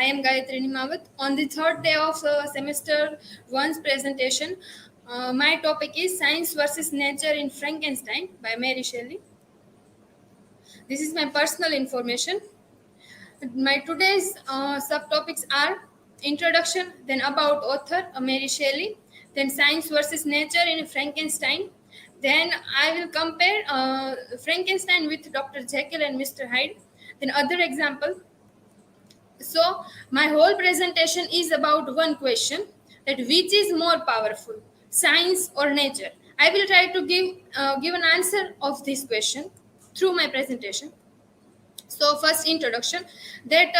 I am Gayatri Nimawat. On the third day of semester one's presentation, my topic is Science versus Nature in Frankenstein by Mary Shelley. This is my personal information. My today's subtopics are introduction, then about author Mary Shelley, then science versus nature in Frankenstein. Then I will compare Frankenstein with Dr. Jekyll and Mr. Hyde. Then other example. So my whole presentation is about one question, that which is more powerful, science or nature. I will try to give an answer of this question through my presentation. So first introduction, that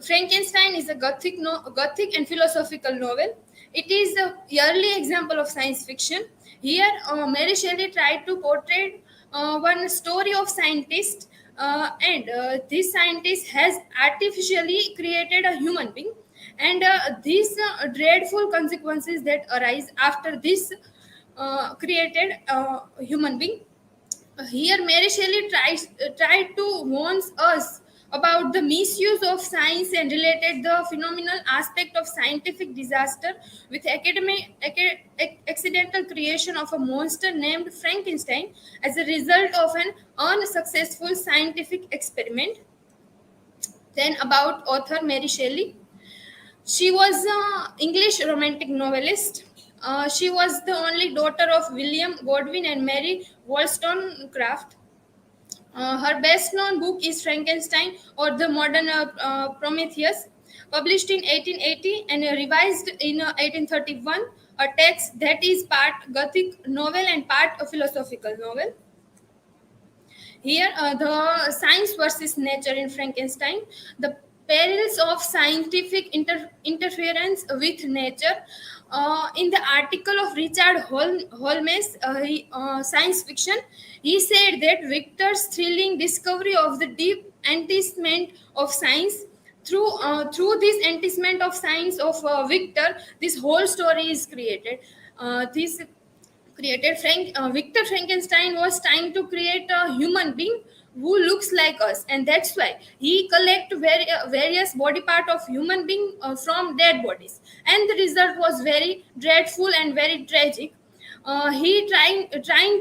Frankenstein is a Gothic and philosophical novel. It is the early example of science fiction. Here, Mary Shelley tried to portray one story of scientist, and this scientist has artificially created a human being, and these dreadful consequences that arise after this created human being. Here, Mary Shelley tried to warn us about the misuse of science and related the phenomenal aspect of scientific disaster with accidental creation of a monster named Frankenstein as a result of an unsuccessful scientific experiment. Then about author Mary Shelley. She was an English romantic novelist. She was the only daughter of William Godwin and Mary Wollstonecraft. Her best known book is Frankenstein or the Modern Prometheus, published in 1880 and revised in 1831, a text that is part Gothic novel and part a philosophical novel. Here, the science versus nature in Frankenstein, the perils of scientific interference with nature. In the article of Richard Holmes, science fiction, he said that Victor's thrilling discovery of the deep antecedent of science. Through this antecedent of science of Victor, this whole story is created. This created Victor Frankenstein was trying to create a human being who looks like us, and that's why he collect various body part of human being from dead bodies, and the result was very dreadful and very tragic. He trying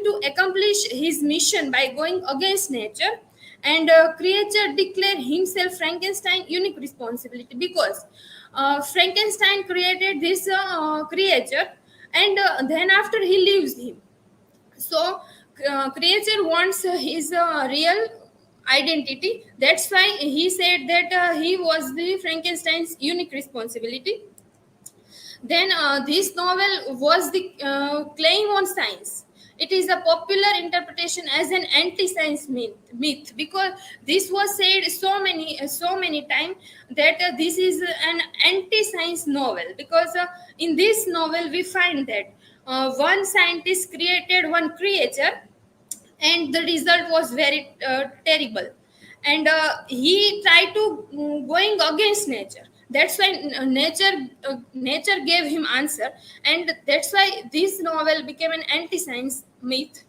to accomplish his mission by going against nature, and creature declare himself Frankenstein unique responsibility, because Frankenstein created this creature, and then after he leaves him. So creature wants his real identity. That's why he said that he was the Frankenstein's unique responsibility. Then this novel was the claim on science. It is a popular interpretation as an anti-science myth, because this was said so many times that this is an anti-science novel, because in this novel we find that one scientist created one creature, and the result was very terrible, and he tried to going against nature. That's why nature gave him answer, and that's why this novel became an anti-science myth.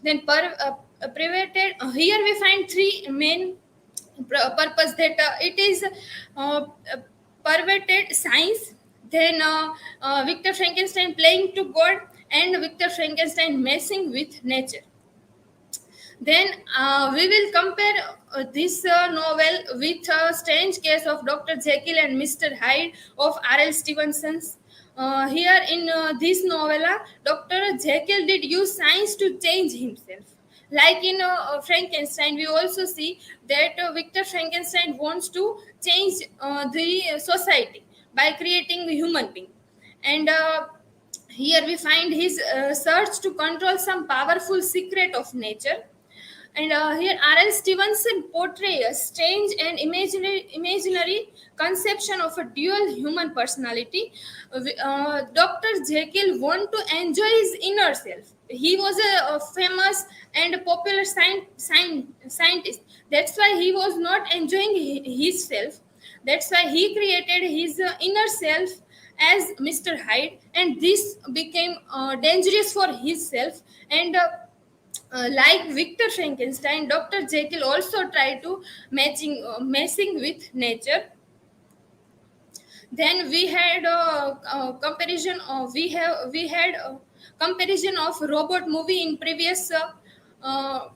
Then privated, here we find three main purpose, that it is uh, perverted science, then Victor Frankenstein playing to god, and Victor Frankenstein messing with nature. Then we will compare this novel with a strange case of Dr. Jekyll and Mr. Hyde of R.L. Stevenson's. Here in this novella, Dr. Jekyll did use science to change himself. Like in Frankenstein, we also see that Victor Frankenstein wants to change the society by creating a human being. And here we find his search to control some powerful secret of nature. And here R.L. Stevenson portrays a strange and imaginary conception of a dual human personality. Dr. Jekyll wanted to enjoy his inner self. He was a famous and popular scientist. That's why he was not enjoying his self. That's why he created his inner self as Mr. Hyde, and this became dangerous for his self. And like Victor Frankenstein, Dr. Jekyll also tried to messing with nature. Then we had comparison. We had comparison of robot movie in previous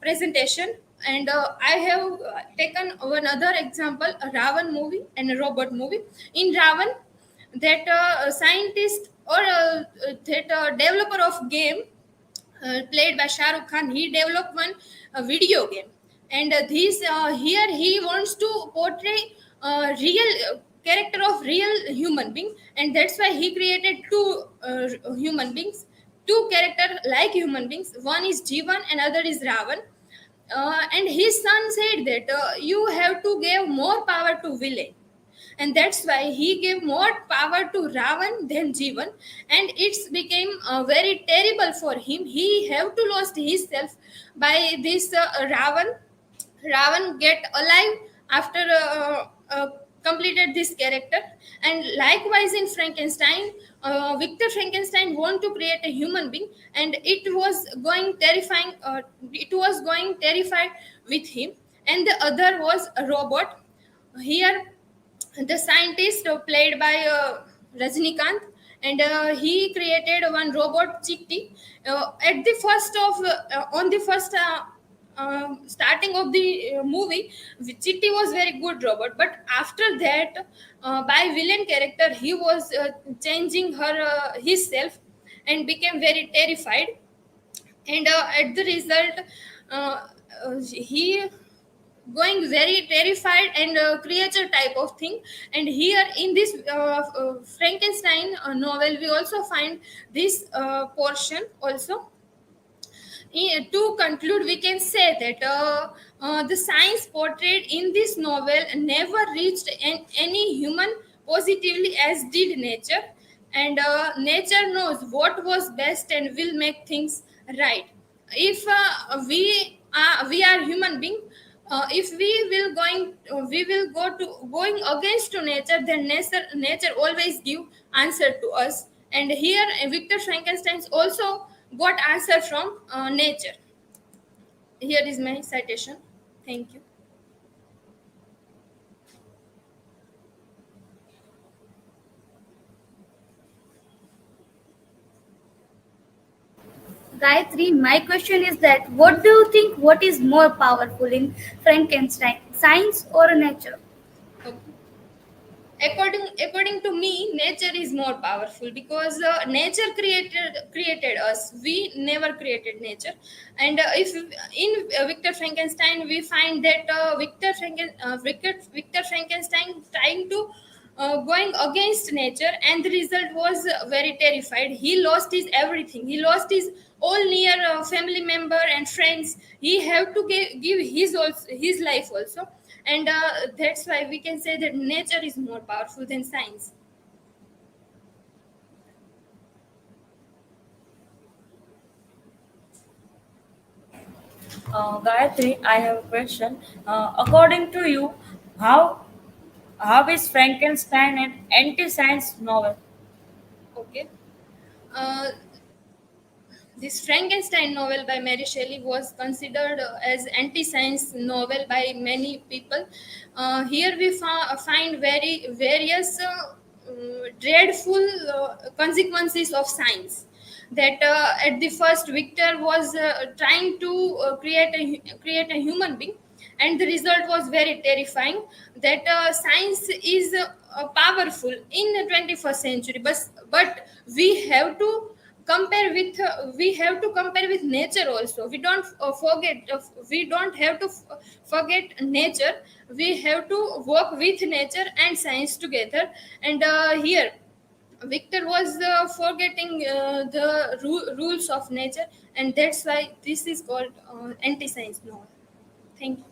presentation, and I have taken one other example, a Ravan movie and a robot movie. In Ravan, that scientist or that developer of game played by Shah Rukh Khan, he developed one video game, and this here he wants to portray real character of real human being, and that's why he created two human beings, two character like human beings. One is Jivan, and other is Ravan. And his son said that you have to give more power to villain, and that's why he gave more power to Ravan than Jivan, and it's became very terrible for him. He have to lost himself by this Ravan. Ravan get alive after completed this character. And likewise in Frankenstein, Victor Frankenstein want to create a human being, and it was going terrifying. It was going terrified with him, and the other was a robot. Here the scientist played by Rajnikant, and he created one robot Chitti. At the first of on the first starting of the movie, Chitti was very good robot, but after that, by villain character, he was changing her his self and became very terrified, and at the result, he going very terrified and creature type of thing. And here in this Frankenstein novel, we also find this portion also. To conclude, we can say that the science portrayed in this novel never reached any human positively as did nature, and nature knows what was best and will make things right. If we are human being, if we will go to going against to nature, then nature always give answer to us. And here Victor Frankenstein's also got answer from nature. Here is my citation. Thank you. Gayatri, my question is that what do you think what is more powerful in Frankenstein, science or nature? Okay. According to me, nature is more powerful, because nature created us. We never created nature. And if in Victor Frankenstein we find that Victor Frankenstein trying to going against nature, and the result was very terrified. He lost his everything. He lost his all near family member and friends. He have to give his life also. And that's why we can say that nature is more powerful than science. Gayatri, I have a question. According to you, how how is Frankenstein an anti-science novel? Okay. uh, This Frankenstein novel by Mary Shelley was considered as anti-science novel by many people. Here we find very various dreadful consequences of science. That at the first, Victor was trying to create a human being, and the result was very terrifying. That science is powerful in the 21st century, but we have to compare with nature also. We don't have to forget nature. We have to work with nature and science together. And here Victor was forgetting the rules of nature, and that's why this is called anti-science novel. Thank you.